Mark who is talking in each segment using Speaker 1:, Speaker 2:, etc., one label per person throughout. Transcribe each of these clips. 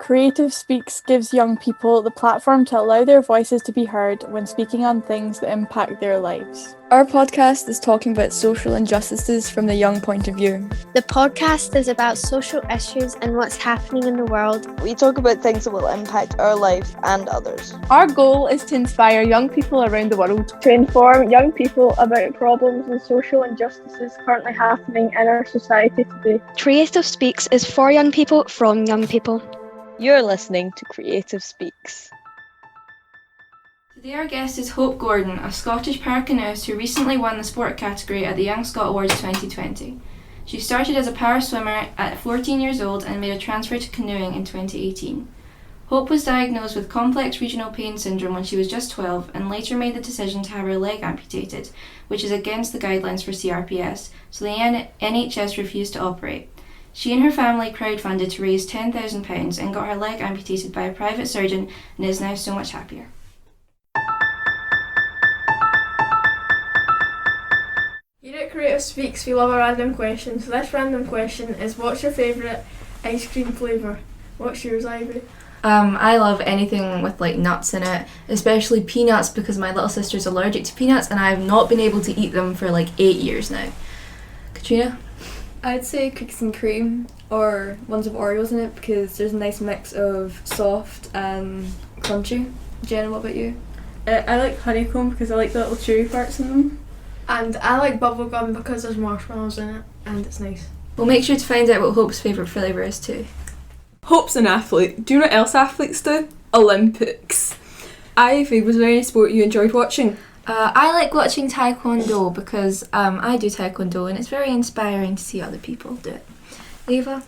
Speaker 1: Creative Speaks gives young people the platform to allow their voices to be heard when speaking on things that impact their lives. Our podcast is talking about social injustices from the young point of view.
Speaker 2: The podcast is about social issues and what's happening in the world.
Speaker 3: We talk about things that will impact our life and others.
Speaker 4: Our goal is to inspire young people around the world
Speaker 5: to inform young people about problems and social injustices currently happening in our society today.
Speaker 2: Creative Speaks is for young people from young people.
Speaker 3: You're listening to Creative Speaks.
Speaker 6: Today our guest is Hope Gordon, a Scottish para-canoeist who recently won the sport category at the Young Scot Awards 2020. She started as a para-swimmer at 14 years old and made a transfer to canoeing in 2018. Hope was diagnosed with complex regional pain syndrome when she was just 12 and later made the decision to have her leg amputated, which is against the guidelines for CRPS, so the NHS refused to operate. She and her family crowdfunded to raise £10,000 and got her leg amputated by a private surgeon and is now so much happier.
Speaker 5: Here at Creative Speaks, we love a random question. So this random question is, what's your favourite ice cream flavour? What's yours, Ivy?
Speaker 6: I love anything with like nuts in it, especially peanuts because my little sister's allergic to peanuts and I've not been able to eat them for like 8 years now. Katrina?
Speaker 7: I'd say cookies and cream or ones with Oreos in it because there's a nice mix of soft and crunchy. Jenna, what about you?
Speaker 4: I like honeycomb because I like the little chewy parts in them.
Speaker 5: And I like bubblegum because there's marshmallows in it and it's nice.
Speaker 6: We'll make sure to find out what Hope's favourite flavour is too.
Speaker 4: Hope's an athlete. Do you know what else athletes do? Olympics. Ivy, was there any sport you enjoyed watching?
Speaker 6: I like watching Taekwondo because I do Taekwondo and it's very inspiring to see other people do it. Eva?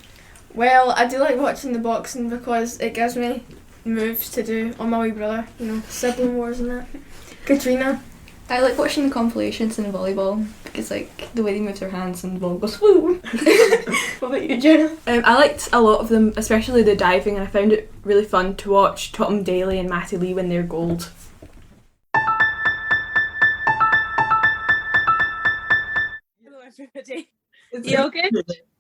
Speaker 5: Well, I do like watching the boxing because it gives me moves to do on my wee brother, sibling wars and that. Katrina?
Speaker 7: I like watching the compilations in volleyball because like the way they move their hands and the ball goes woo.
Speaker 5: What about you, Jenna?
Speaker 4: I liked a lot of them, especially the diving, and I found it really fun to watch Tom Daley and Matty Lee win their gold.
Speaker 8: Everybody. Is you all good?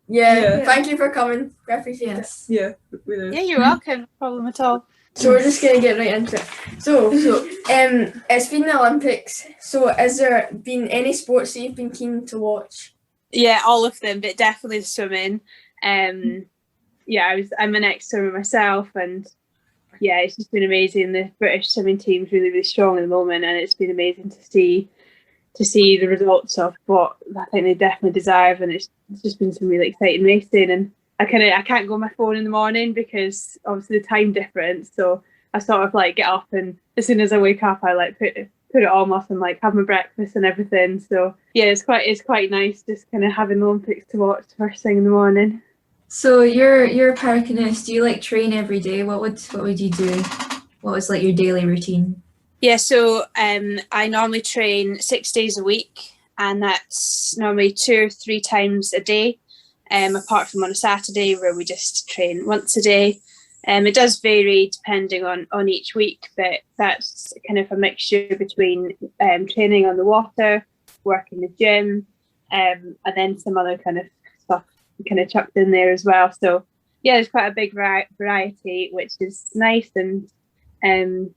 Speaker 5: Yeah, thank you for coming. We appreciate it.
Speaker 4: Yeah,
Speaker 8: yeah, you're welcome. No problem at all.
Speaker 5: So we're just gonna get right into it. So it's been the Olympics. So has there been any sports that you've been keen to watch?
Speaker 8: Yeah, all of them, but definitely swimming. I'm an ex-swimmer myself, and yeah, it's just been amazing. The British swimming team's really, really strong at the moment, and it's been amazing to see the results of what I think they definitely deserve, and it's just been some really exciting racing. And I can't go on my phone in the morning because obviously the time difference, so I sort of like get up and as soon as I wake up I like put it on off and like have my breakfast and everything. So yeah, it's quite nice just kind of having the Olympics to watch first thing in the morning.
Speaker 6: So you're a para-canoeist. Do you like train every day? What would you do? What was like your daily routine?
Speaker 8: Yeah, so I normally train 6 days a week, and that's normally 2 or 3 times a day, apart from on a Saturday where we just train once a day. It does vary depending on each week, but that's kind of a mixture between training on the water, work in the gym, and then some other kind of stuff kind of chucked in there as well. So yeah, there's quite a big variety, which is nice, and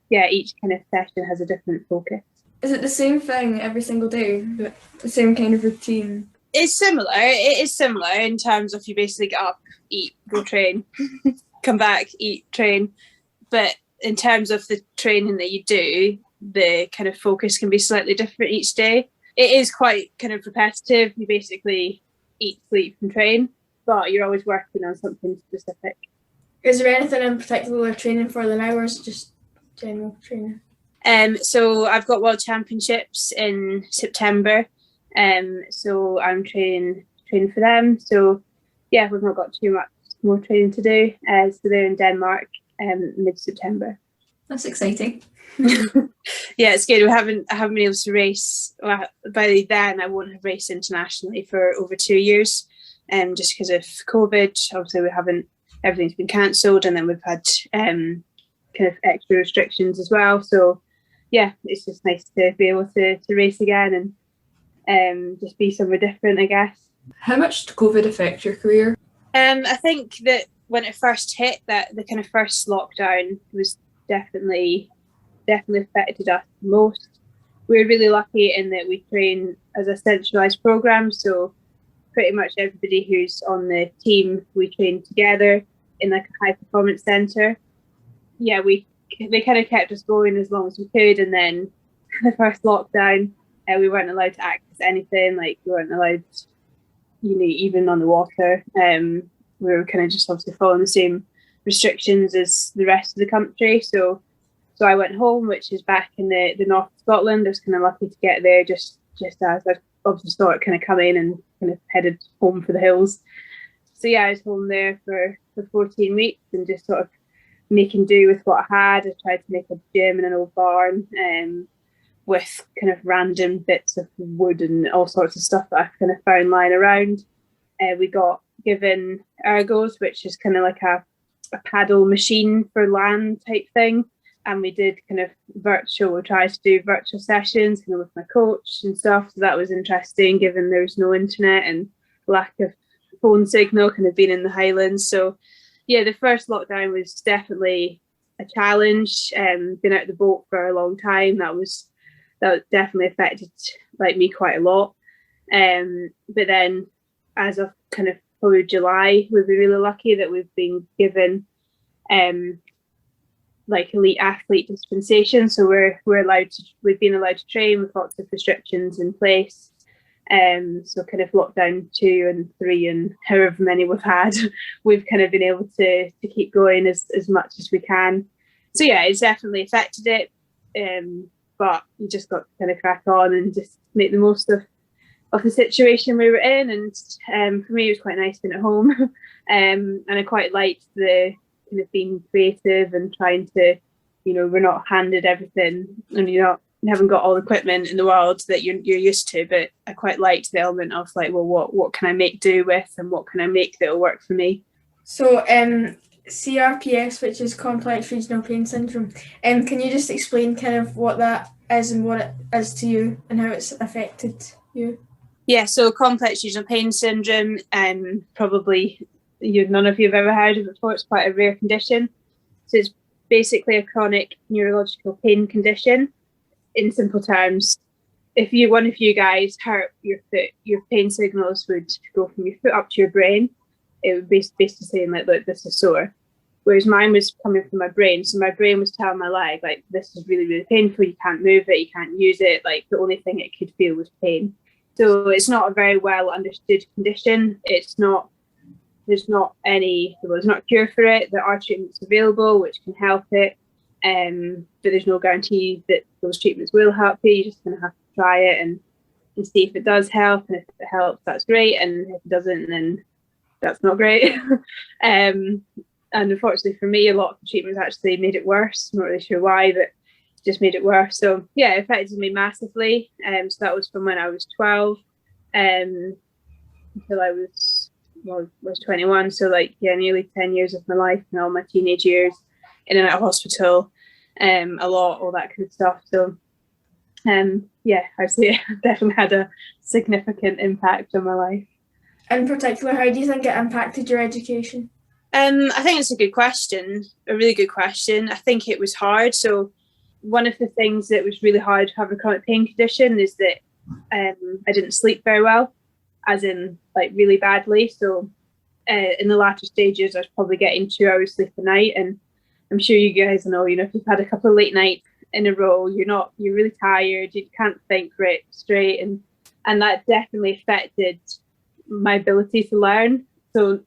Speaker 8: each kind of session has a different focus.
Speaker 7: Is it the same thing every single day? The same kind of routine?
Speaker 8: It's similar. It is similar in terms of you basically get up, eat, go train, come back, eat, train. But in terms of the training that you do, the kind of focus can be slightly different each day. It is quite kind of repetitive. You basically eat, sleep and train, but you're always working on something specific.
Speaker 5: Is there anything in particular you're training for the now, or is it just general training?
Speaker 8: So I've got World Championships in September. So I'm training for them. So yeah, we've not got too much more training to do. So they're in Denmark mid-September.
Speaker 6: That's exciting.
Speaker 8: Yeah, it's good. I haven't been able to race. Well, by then I won't have raced internationally for over 2 years. Just because of COVID. Obviously everything's been cancelled, and then we've had kind of extra restrictions as well. So yeah, it's just nice to be able to race again and just be somewhere different, I guess.
Speaker 7: How much did COVID affect your career?
Speaker 8: I think that when it first hit, that the kind of first lockdown was definitely affected us most. We were really lucky in that we train as a centralised programme, so pretty much everybody who's on the team, we train together in like a high performance centre. Yeah, they kind of kept us going as long as we could, and then the first lockdown, we weren't allowed to access anything. Like, we weren't allowed, even on the water. We were kind of just obviously following the same restrictions as the rest of the country. So I went home, which is back in the north of Scotland. I was kind of lucky to get there just as I obviously saw it kind of come in, and kind of headed home for the hills. So yeah, I was home there for 14 weeks and just sort of making do with what I had. I tried to make a gym in an old barn, with kind of random bits of wood and all sorts of stuff that I kind of found lying around. We got given ergos, which is kind of like a paddle machine for land type thing. And we did kind of we tried to do virtual sessions kind of with my coach and stuff. So that was interesting, given there was no internet and lack of phone signal, kind of being in the Highlands. So yeah, the first lockdown was definitely a challenge. Been out of the boat for a long time. That definitely affected like me quite a lot. But then as of kind of probably July, we've been really lucky that we've been given like elite athlete dispensation. So we've been allowed to train with lots of restrictions in place. So kind of lockdown 2 and 3 and however many we've had, we've kind of been able to keep going as much as we can. So yeah, it's definitely affected it. But you just got to kind of crack on and just make the most of the situation we were in. And for me, it was quite nice being at home. And I quite liked the kind of being creative and trying to, we're not handed everything, and you haven't got all the equipment in the world that you're used to. But I quite liked the element of like, well, what can I make do with, and what can I make that'll work for me.
Speaker 5: So CRPS, which is complex regional pain syndrome, can you just explain kind of what that is and what it is to you and how it's affected you?
Speaker 8: Yeah, so complex regional pain syndrome, probably none of you have ever heard of it before. It's quite a rare condition. So it's basically a chronic neurological pain condition. In simple terms, if one of you guys hurt your foot, your pain signals would go from your foot up to your brain. It would be basically saying like, look, this is sore. Whereas mine was coming from my brain. So my brain was telling my leg, like, this is really, really painful. You can't move it. You can't use it. Like, the only thing it could feel was pain. So it's not a very well understood condition. There's not a cure for it. There are treatments available which can help it. But there's no guarantee that those treatments will help you. You're just going to have to try it and see if it does help. And if it helps, that's great. And if it doesn't, then that's not great. And unfortunately for me, a lot of the treatments actually made it worse. I'm not really sure why, but it just made it worse. So yeah, it affected me massively. So that was from when I was 12 until I was 21. So like, yeah, nearly 10 years of my life and all my teenage years in and out of hospital, a lot, all that kind of stuff. So yeah, I'd say it definitely had a significant impact on my life.
Speaker 5: In particular, how do you think it impacted your education?
Speaker 8: I think it's a good question, a really good question. I think it was hard. So one of the things that was really hard to have a chronic pain condition is that I didn't sleep very well, as in like really badly. So in the latter stages, I was probably getting 2 hours sleep a night. And I'm sure you guys know, if you've had a couple of late nights in a row, you're really tired, you can't think straight. And that definitely affected my ability to learn. So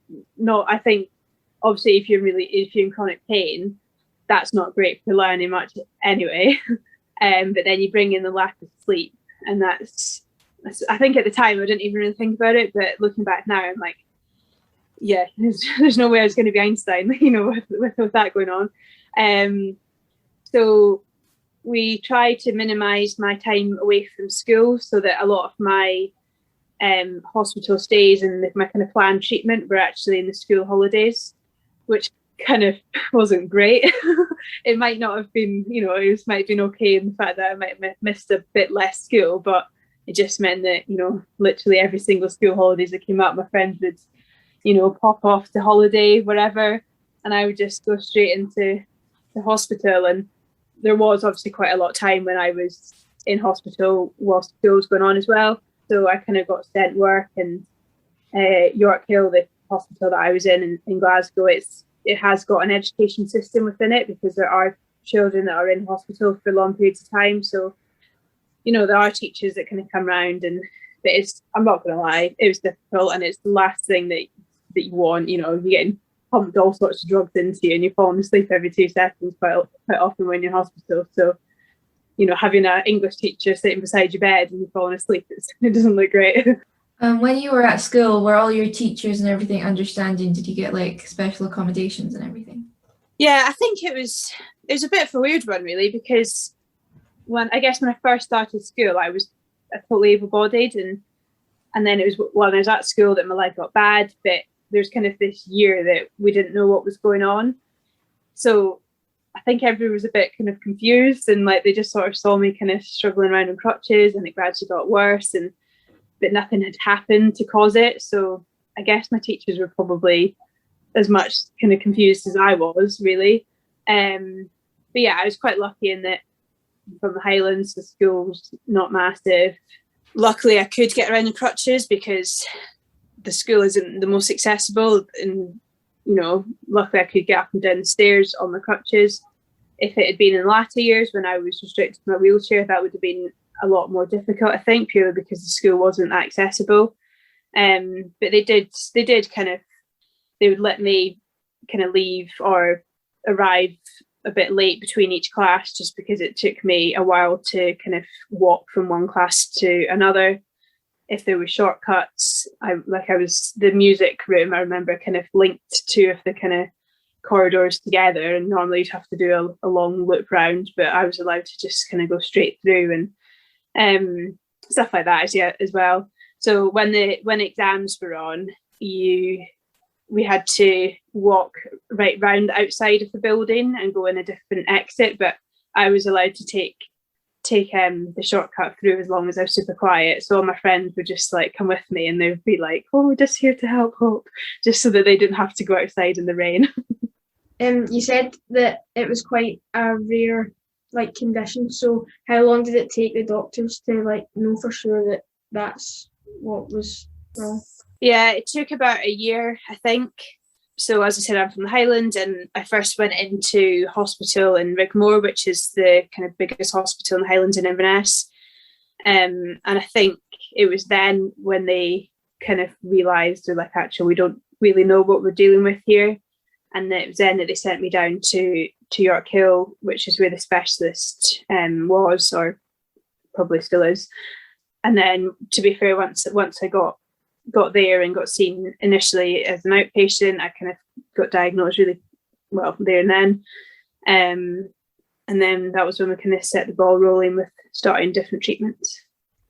Speaker 8: I think obviously if you're in chronic pain, that's not great for learning much anyway. But then you bring in the lack of sleep, and that's I think at the time I didn't even really think about it, but looking back now, I'm like, yeah, there's no way I was going to be Einstein, with that going on. So we try to minimise my time away from school, so that a lot of my hospital stays and my kind of planned treatment were actually in the school holidays, which kind of wasn't great. It might not have been, it might have been okay in the fact that I might have missed a bit less school, but it just meant that, literally every single school holidays that came up, my friends would pop off to holiday, whatever, and I would just go straight into the hospital. And there was obviously quite a lot of time when I was in hospital whilst school was going on as well. So I kind of got sent work, and York Hill, the hospital that I was in Glasgow, it has got an education system within it, because there are children that are in hospital for long periods of time. So, there are teachers that kind of come round, but I'm not going to lie, it was difficult, and it's the last thing that you want. You're getting pumped all sorts of drugs into you, and you're falling asleep every 2 seconds quite often when you're in hospital. So, having an English teacher sitting beside your bed and you're falling asleep, it doesn't look great.
Speaker 6: When you were at school, were all your teachers and everything understanding? Did you get like special accommodations and everything?
Speaker 8: Yeah, I think it was a bit of a weird one, really, because when I first started school, I was totally able-bodied, and then it was when I was at school that my leg got bad. But there's kind of this year that we didn't know what was going on, so I think everyone was a bit kind of confused, and like they just sort of saw me kind of struggling around on crutches, and it gradually got worse, but nothing had happened to cause it. So I guess my teachers were probably as much kind of confused as I was, really. But yeah, I was quite lucky in that from the Highlands, the school's not massive. Luckily, I could get around in crutches because the school isn't the most accessible, and luckily I could get up and down the stairs on my crutches. If it had been in latter years when I was restricted to my wheelchair, that would have been a lot more difficult, I think, purely because the school wasn't that accessible. But they would let me kind of leave or arrive a bit late between each class, just because it took me a while to kind of walk from one class to another. If there were shortcuts, the music room, I remember, kind of linked two of the kind of corridors together, and normally you'd have to do a long loop round, but I was allowed to just kind of go straight through, and stuff like that as well. So when exams were on, we had to walk right round outside of the building and go in a different exit, but I was allowed to take the shortcut through as long as I was super quiet. So all my friends would just like come with me, and they would be like, "Oh, we're just here to help Hope," just so that they didn't have to go outside in the rain.
Speaker 5: You said that it was quite a rare condition. So how long did it take the doctors to know for sure that that's what was wrong?
Speaker 8: Yeah, it took about a year, I think. So as I said, I'm from the Highlands, and I first went into hospital in Rigmore, which is the kind of biggest hospital in the Highlands in Inverness. And I think it was then when they kind of realised, they're like, actually, we don't really know what we're dealing with here. And it was then that they sent me down to York Hill, which is where the specialist was, or probably still is. And then, to be fair, once I got there and got seen initially as an outpatient, I kind of got diagnosed really well there and then. And then that was when we kind of set the ball rolling with starting different treatments.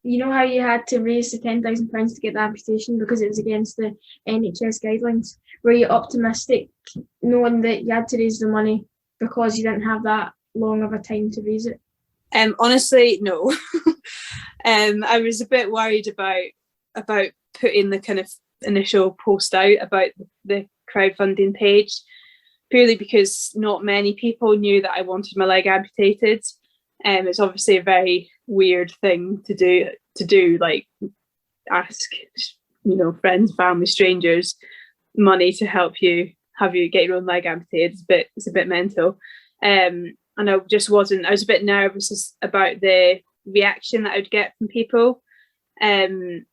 Speaker 5: You know how you had to raise the £10,000 to get the amputation because it was against the NHS guidelines? Were you optimistic knowing that you had to raise the money because you didn't have that long of a time to raise it?
Speaker 8: Honestly, no. I was a bit worried about putting the kind of initial post out about the crowdfunding page, purely because not many people knew that I wanted my leg amputated. It's obviously a very weird thing to do, like ask friends, family, strangers money to help you get your own leg amputated. It's a bit mental. And I was a bit nervous about the reaction that I would get from people. And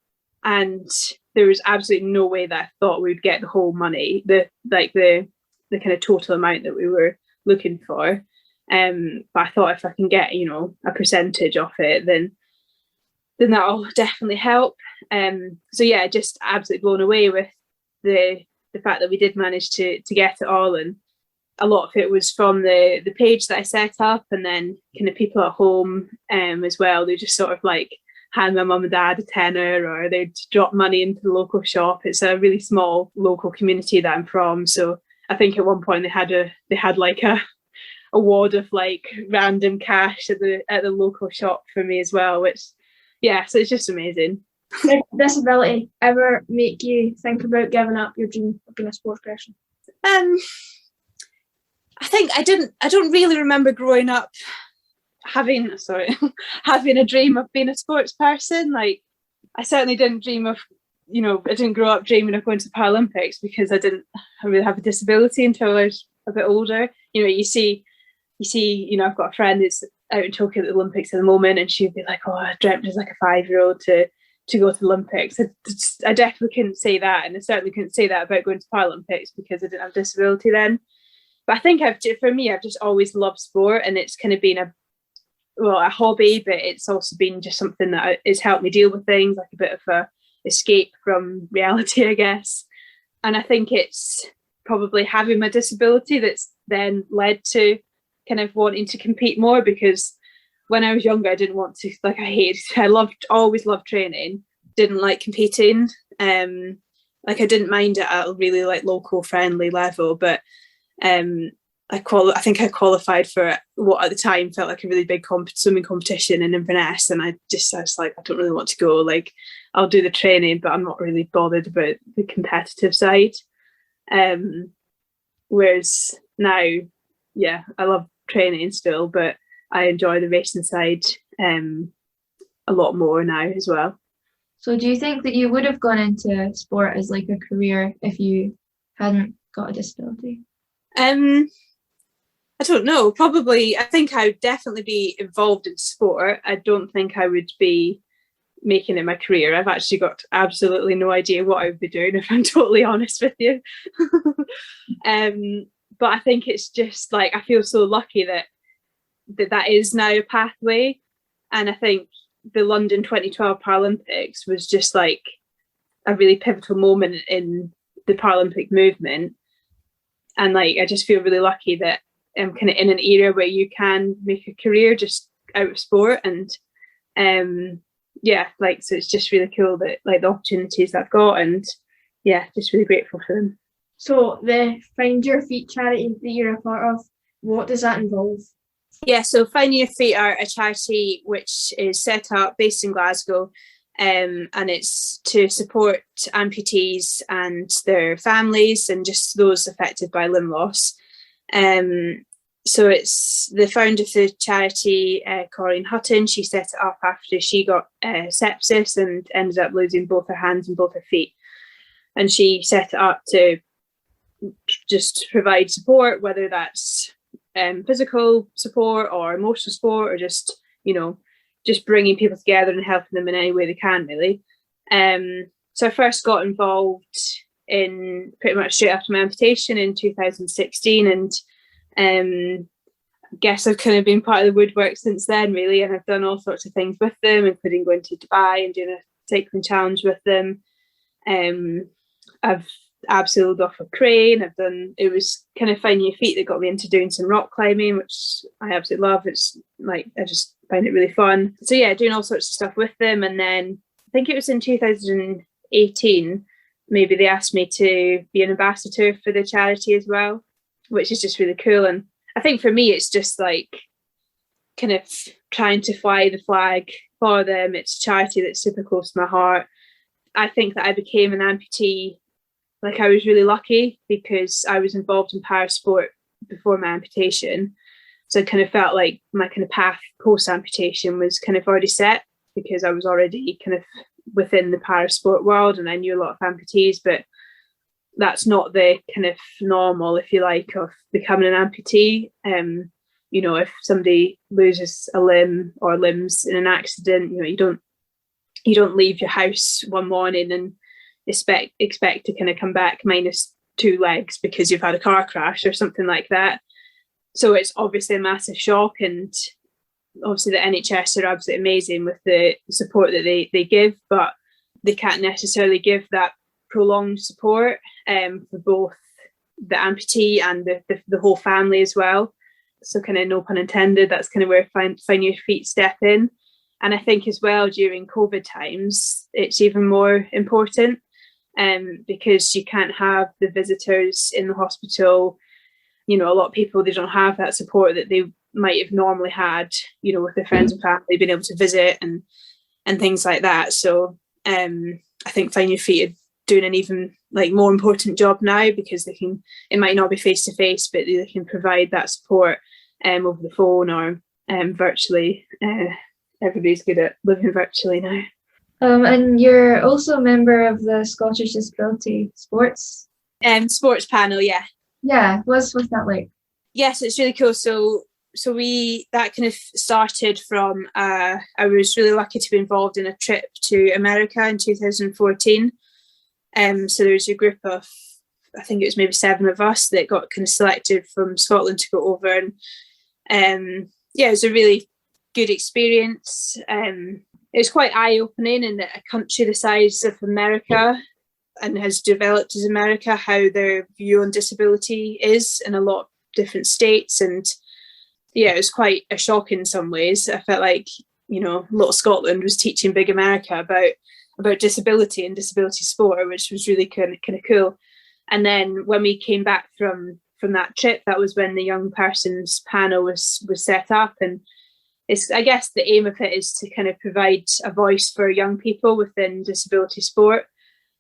Speaker 8: there was absolutely no way that I thought we'd get the whole money, the kind of total amount that we were looking for. But I thought if I can get, a percentage of it, then that'll definitely help. So yeah, just absolutely blown away with the fact that we did manage to get it all. And a lot of it was from the page that I set up, and then kind of people at home as well. They just sort of hand my mum and dad a tenner, or they'd drop money into the local shop. It's a really small local community that I'm from. So I think at one point they had a wad of random cash at the local shop for me as well, which, yeah, so it's just amazing.
Speaker 5: Did disability ever make you think about giving up your dream of being a sports person?
Speaker 8: I think I don't really remember growing up having a dream of being a sports person. Like, I certainly didn't dream of, I didn't grow up dreaming of going to the Paralympics because I didn't really have a disability until I was a bit older. You see, I've got a friend that's out in Tokyo at the Olympics at the moment, and she'd be like, "Oh, I dreamt as like a 5-year-old to go to the Olympics." I definitely couldn't say that, and I certainly couldn't say that about going to Paralympics because I didn't have a disability then. But I think I've just always loved sport, and it's kind of been a hobby, but it's also been just something that has helped me deal with things, like a bit of a escape from reality, I guess. And I think it's probably having my disability that's then led to kind of wanting to compete more, because when I was younger, I didn't want to, always loved training, didn't like competing. I didn't mind it at a really like local friendly level, but I think I qualified for what at the time felt like a really big swimming competition in Inverness, and I was like, I don't really want to go. Like, I'll do the training, but I'm not really bothered about the competitive side. Whereas now, yeah, I love training still, but I enjoy the racing side a lot more now as well.
Speaker 6: So do you think that you would have gone into sport as like a career if you hadn't got a disability?
Speaker 8: I don't know. Probably, I think I would definitely be involved in sport. I don't think I would be making it my career. I've actually got absolutely no idea what I would be doing, if I'm totally honest with you. But I think it's just like, I feel so lucky that is now a pathway. And I think the London 2012 Paralympics was just like a really pivotal moment in the Paralympic movement. And like, I just feel really lucky that I'm kind of in an era where you can make a career just out of sport. And so it's just really cool that like the opportunities I've got, and yeah, just really grateful for them.
Speaker 5: So the Find Your Feet charity that you're a part of, what does that involve?
Speaker 8: Yeah, so Find Your Feet are a charity which is set up based in Glasgow, and it's to support amputees and their families and just those affected by limb loss. So it's the founder of the charity, Corinne Hutton. She set it up after she got sepsis and ended up losing both her hands and both her feet. And she set it up to just provide support, whether that's physical support or emotional support, or just, just bringing people together and helping them in any way they can, really. So I first got involved in pretty much straight after my amputation in 2016, and I guess I've kind of been part of the woodwork since then, really, and I've done all sorts of things with them, including going to Dubai and doing a cycling challenge with them. I've abseiled off a crane. It was kind of Finding Your Feet that got me into doing some rock climbing, which I absolutely love. It's like, I just find it really fun. So yeah, doing all sorts of stuff with them. And then I think it was in 2018, maybe they asked me to be an ambassador for the charity as well, which is just really cool. And I think for me, it's just like kind of trying to fly the flag for them. It's a charity that's super close to my heart. I think that I became an amputee, like I was really lucky because I was involved in parasport before my amputation. So I kind of felt like my kind of path post amputation was kind of already set, because I was already kind of within the parasport world and I knew a lot of amputees, but that's not the kind of normal, if you like, of becoming an amputee. If somebody loses a limb or limbs in an accident, you don't leave your house one morning and expect to kind of come back minus 2 legs because you've had a car crash or something like that. So it's obviously a massive shock, and obviously the NHS are absolutely amazing with the support that they give, but they can't necessarily give that prolonged support for both the amputee and the whole family as well. So kind of no pun intended, that's kind of where Find Your Feet step in. And I think as well during COVID times, it's even more important because you can't have the visitors in the hospital. A lot of people, they don't have that support that they might have normally had, with their friends and family being able to visit and things like that. So I think Find Your Feet are doing an even like more important job now, because it might not be face to face, but they can provide that support over the phone or virtually. Everybody's good at living virtually now.
Speaker 5: And you're also a member of the Scottish Disability Sports.
Speaker 8: Sports panel, yeah.
Speaker 5: Yeah, what's that like?
Speaker 8: Yes, it's really cool. So that kind of started from I was really lucky to be involved in a trip to America in 2014. So there was a group of, I think it was maybe 7 of us that got kind of selected from Scotland to go over, and it was a really good experience. It was quite eye-opening in that a country the size of America and has developed as America, how their view on disability is in a lot of different states. And it was quite a shock in some ways. I felt like, little Scotland was teaching big America about disability and disability sport, which was really kind of cool. And then when we came back from that trip, that was when the young persons panel was set up. And I guess the aim of it is to kind of provide a voice for young people within disability sport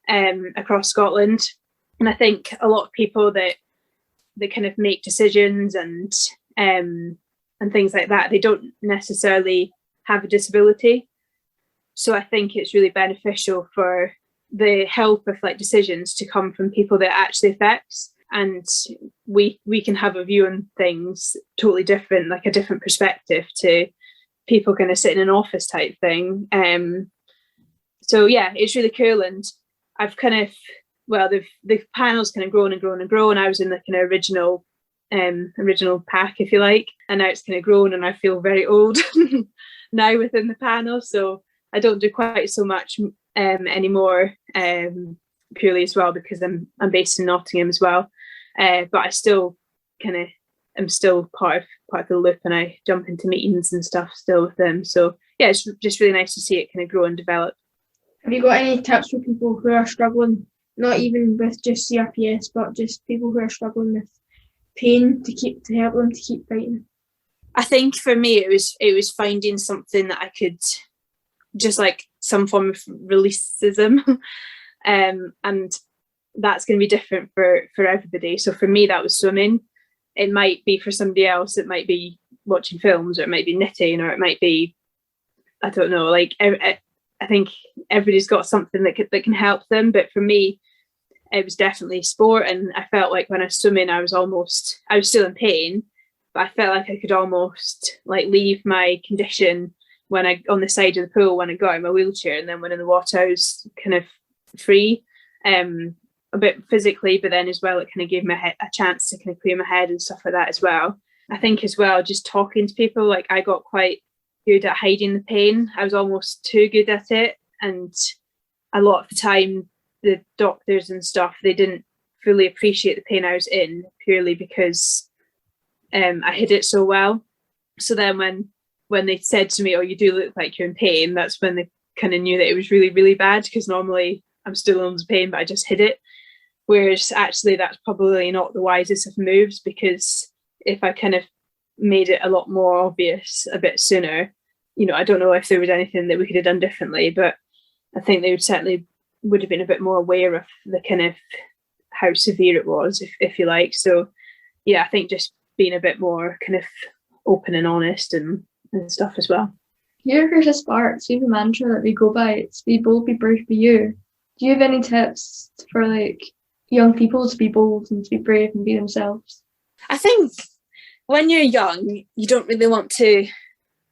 Speaker 8: across Scotland. And I think a lot of people that kind of make decisions and things like that, they don't necessarily have a disability. So I think it's really beneficial for the help of like decisions to come from people that it actually affects. And we can have a view on things totally different, like a different perspective to people kind of sitting in an office type thing. So it's really cool. And I've kind of, the panel's kind of grown and grown and grown. I was in the kind of original pack, if you like, and now it's kind of grown, and I feel very old now within the panel. So I don't do quite so much anymore, purely as well because I'm based in Nottingham as well. But I still I'm still part of the loop, and I jump into meetings and stuff still with them. So it's just really nice to see it kind of grow and develop.
Speaker 5: Have you got any tips for people who are struggling, not even with just CRPS, but just people who are struggling with pain to help them to keep fighting?
Speaker 8: I think for me it was finding something that I could just like some form of releaseism, and that's going to be different for everybody. So for me that was swimming. It might be for somebody else, it might be watching films, or it might be knitting, or it might be, I don't know, like I think everybody's got something that can help them. But for me it was definitely sport, and I felt like when I was swimming I was still in pain, but I felt like I could almost like leave my condition when I on the side of the pool when I got in my wheelchair, and then when in the water I was kind of free, a bit physically, but then as well it kind of gave me a chance to kind of clear my head and stuff like that as well. I think as well just talking to people, like I got quite good at hiding the pain. I was almost too good at it, and a lot of the time the doctors and stuff, they didn't fully appreciate the pain I was in, purely because I hid it so well. So then when they said to me, "Oh, you do look like you're in pain," that's when they kind of knew that it was really, really bad, because normally I'm still in pain, but I just hid it. Whereas actually that's probably not the wisest of moves, because if I kind of made it a lot more obvious a bit sooner, I don't know if there was anything that we could have done differently, but I think they would have been a bit more aware of the kind of how severe it was, if you like. So I think just being a bit more kind of open and honest and stuff as well.
Speaker 5: Here, here's a spark. We have a mantra that we go by. It's be bold, be brave, be you. Do you have any tips for like young people to be bold and to be brave and be themselves?
Speaker 8: I think when you're young, you don't really want to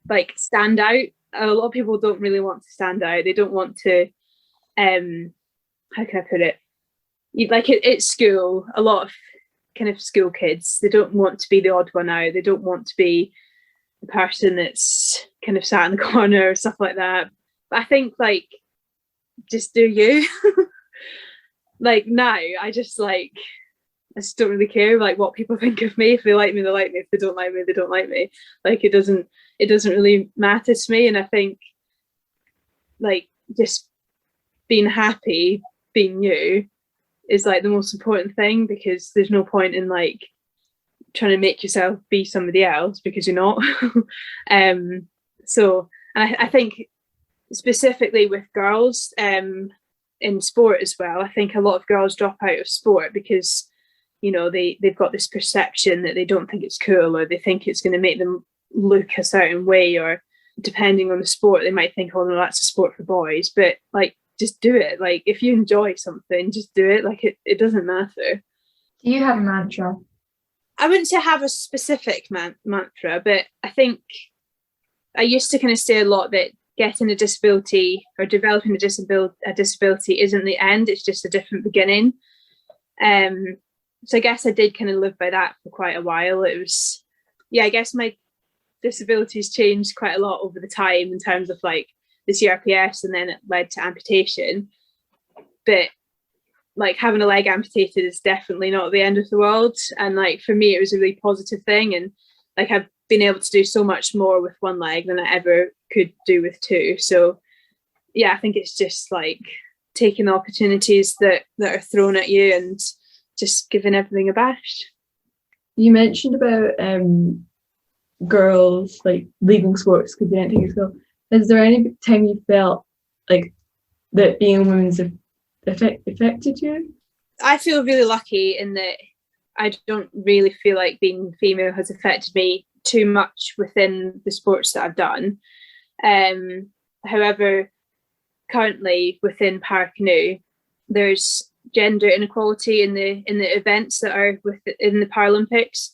Speaker 8: like stand out. A lot of people don't really want to stand out. They don't want to, how can I put it? Like at school, a lot of kind of school kids, they don't want to be the odd one out. They don't want to be the person that's kind of sat in the corner or stuff like that. But I think like, just do you. Like now I just don't really care like what people think of me. If they like me, they like me. If they don't like me, they don't like me. Like it doesn't really matter to me. And I think like just being happy, being you is like the most important thing, because there's no point in like trying to make yourself be somebody else, because you're not. So and I think specifically with girls in sport as well. I think a lot of girls drop out of sport because, you know, they've got this perception that they don't think it's cool, or they think it's going to make them look a certain way, or depending on the sport, they might think, oh no, that's a sport for boys. But like, just do it. Like, if you enjoy something, just do it. Like, it doesn't matter.
Speaker 5: Do you have a mantra?
Speaker 8: I wouldn't say I have a specific mantra, but I think I used to kind of say a lot that getting a disability or developing a disability isn't the end, it's just a different beginning. So I guess I did kind of live by that for quite a while. It was, I guess my disabilities changed quite a lot over the time in terms of like the CRPS, and then it led to amputation. But like, having a leg amputated is definitely not the end of the world. And like, for me, it was a really positive thing. And like, I've been able to do so much more with one leg than I ever could do with two. So I think it's just like taking the opportunities that are thrown at you and just giving everything a bash.
Speaker 5: You mentioned about girls like leaving sports because they didn't think it's cool. Is there any time you felt like that being a woman's affected you?
Speaker 8: I feel really lucky in that I don't really feel like being female has affected me too much within the sports that I've done. However, currently within Para-Canoe, there's gender inequality in the events that are in the Paralympics.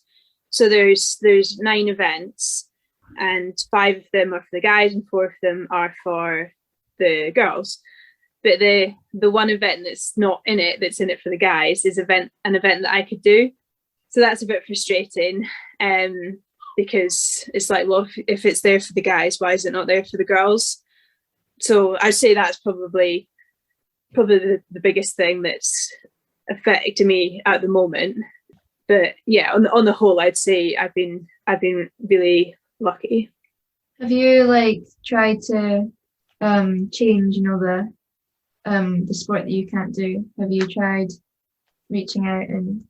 Speaker 8: So there's 9 events, and 5 of them are for the guys and 4 of them are for the girls. But the one event that's not in it, that's in it for the guys, is an event that I could do. So that's a bit frustrating, because it's like, well, if it's there for the guys, why is it not there for the girls? So I'd say that's probably the biggest thing that's affecting me at the moment. But on the whole, I'd say I've been really lucky.
Speaker 5: Have you like tried to change, the sport that you can't do? Have you tried reaching out and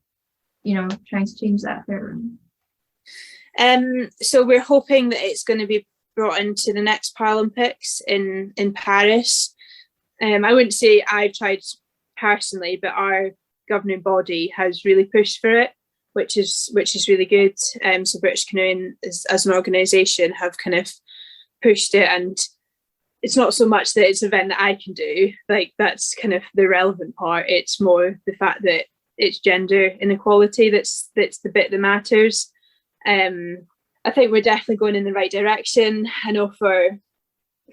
Speaker 5: trying to change that for everyone?
Speaker 8: So we're hoping that it's going to be brought into the next Paralympics in Paris. I wouldn't say I've tried personally, but our governing body has really pushed for it, which is really good. So British Canoeing as an organisation have kind of pushed it, and it's not so much that it's an event that I can do. Like, that's kind of the relevant part. It's more the fact that it's gender inequality that's the bit that matters. I think we're definitely going in the right direction. I know for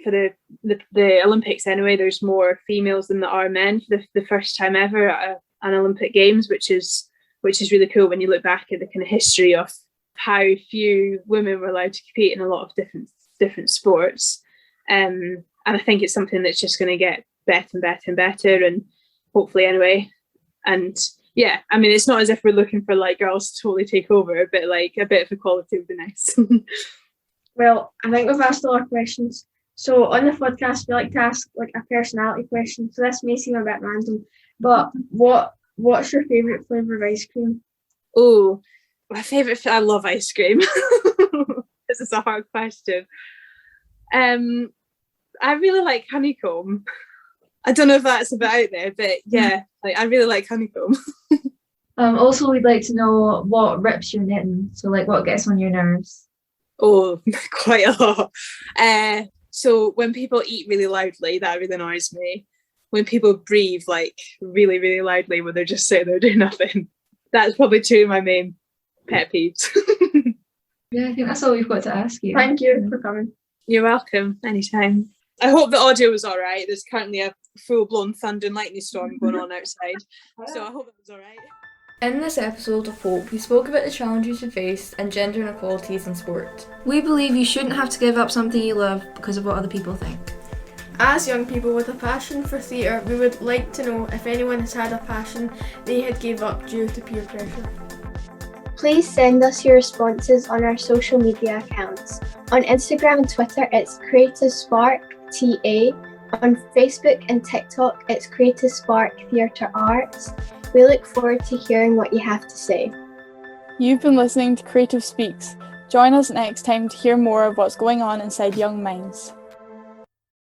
Speaker 8: the Olympics anyway, there's more females than there are men for the first time ever at an Olympic Games, which is really cool when you look back at the kind of history of how few women were allowed to compete in a lot of different sports. And I think it's something that's just going to get better and better and better, and hopefully anyway. And I mean, it's not as if we're looking for like girls to totally take over, but like a bit of equality would be nice.
Speaker 5: Well, I think we've asked all our questions. So on the podcast, we like to ask like a personality question. So this may seem a bit random, but what's your favourite flavour of ice cream?
Speaker 8: Oh, my favourite, I love ice cream. This is a hard question. I really like honeycomb. I don't know if that's a bit out there, but I really like honeycomb.
Speaker 5: Also, we'd like to know what rips your knitting. So like, what gets on your nerves?
Speaker 8: Oh, quite a lot. So when people eat really loudly, that really annoys me. When people breathe like really, really loudly when they're just sitting there doing nothing. That's probably 2 of my main pet peeves.
Speaker 5: Yeah, I think that's all we've got to ask you. Thank you for coming.
Speaker 8: You're welcome, anytime. I hope the audio was all right. There's currently a full-blown thunder and lightning storm going on outside, so I hope it was all right.
Speaker 7: In this episode of Hope, we spoke about the challenges we face and gender inequalities in sport.
Speaker 6: We believe you shouldn't have to give up something you love because of what other people think.
Speaker 9: As young people with a passion for theatre, we would like to know if anyone has had a passion they had gave up due to peer pressure.
Speaker 2: Please send us your responses on our social media accounts. On Instagram and Twitter, it's Creative Spark TA. On Facebook and TikTok, it's Creative Spark Theatre Arts. We look forward to hearing what you have to say.
Speaker 1: You've been listening to Creative Speaks. Join us next time to hear more of what's going on inside young minds.